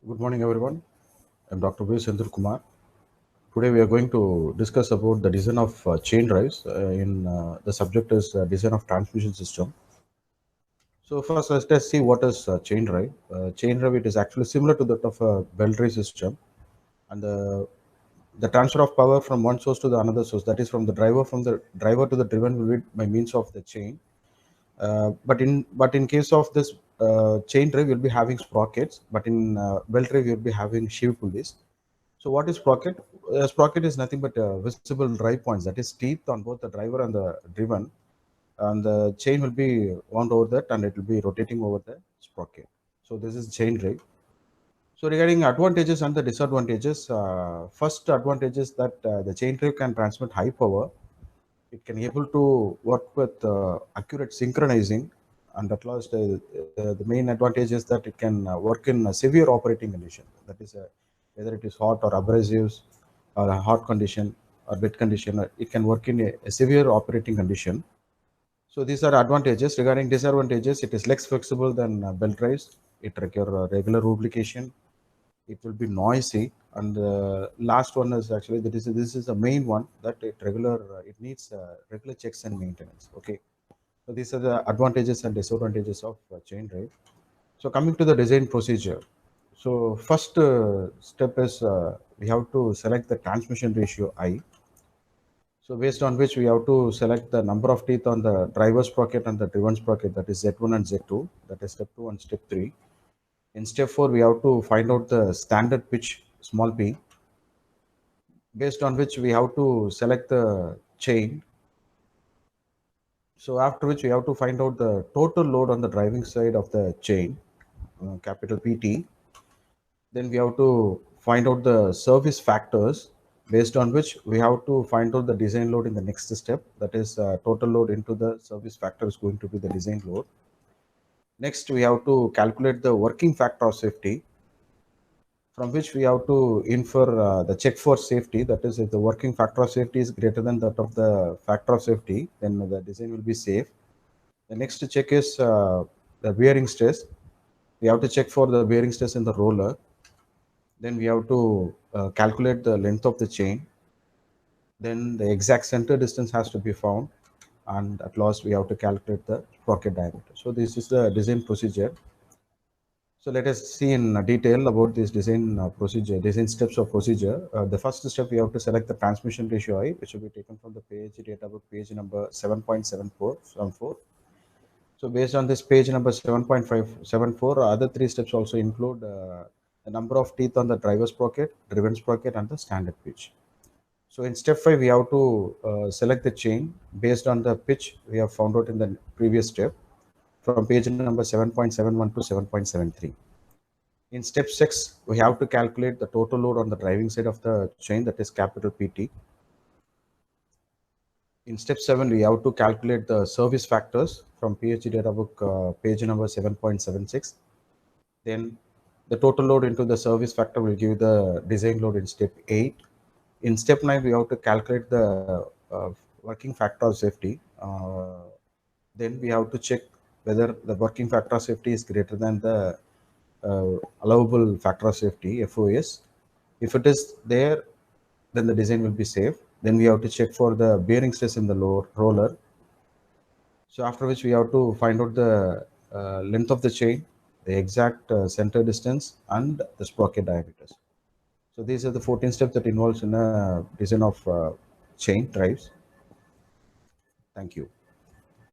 Good morning, everyone. I'm Dr. V. Senthil Kumar. Today, we are going to discuss about the design of chain drives. The subject is design of transmission system. So, first, let's see what is chain drive. Chain drive it is actually similar to that of a belt drive system, and the transfer of power from one source to the another source, that is from the driver to the driven, will be by means of the chain. But in case of this chain drive, you'll be having sprockets, but in belt drive, you'll be having sheave pulleys. So what is sprocket? Sprocket is nothing but visible drive points, that is teeth on both the driver and the driven, and the chain will be wound over that, and it will be rotating over the sprocket. So this is chain drive. So regarding advantages and the disadvantages, first advantage is that the chain drive can transmit high power. It can able to work with accurate synchronizing, and at last, the main advantage is that it can work in a severe operating condition. That is, whether it is hot or abrasives, or a hot condition or wet condition, it can work in a severe operating condition. So these are advantages. Regarding disadvantages, it is less flexible than belt drives. It requires regular lubrication. It will be noisy, and the last one is actually that is this is the main one, that it needs regular checks and maintenance. Okay, so these are the advantages and disadvantages of chain drive. So coming to the design procedure, so first step is we have to select the transmission ratio I. So based on which we have to select the number of teeth on the driver sprocket and the driven sprocket, that is Z1 and Z2, that is step 2 and step 3. In step 4, we have to find out the standard pitch small p, based on which we have to select the chain. So after which we have to find out the total load on the driving side of the chain, capital PT. Then we have to find out the service factors, based on which we have to find out the design load in the next step. That is, total load into the service factor is going to be the design load. Next, we have to calculate the working factor of safety, from which we have to infer the check for safety. That is, if the working factor of safety is greater than that of the factor of safety, then the design will be safe. The next check is the bearing stress. We have to check for the bearing stress in the roller. Then we have to calculate the length of the chain. Then the exact center distance has to be found, and at last we have to calculate the sprocket diameter. So this is the design procedure. So let us see in detail about this design steps of procedure. The first step, we have to select the transmission ratio I, which will be taken from the page data book, page number 7.74 from 4. So based on this page number 7.574, other three steps also include the number of teeth on the driver sprocket, driven sprocket, and the standard pitch. So in step 5, we have to select the chain based on the pitch we have found out in the previous step, from page number 7.71 to 7.73. In step 6, we have to calculate the total load on the driving side of the chain, that is capital PT. In step 7, we have to calculate the service factors from PhD data book, page number 7.76. Then the total load into the service factor will give the design load in step 8. In step 9, we have to calculate the working factor of safety. Then we have to check whether the working factor of safety is greater than the allowable factor of safety, FOS. If it is there, then the design will be safe. Then we have to check for the bearing stress in the roller. So after which we have to find out the length of the chain, the exact center distance, and the sprocket diameters. So these are the 14 steps that involves in a design of chain drives. Thank you.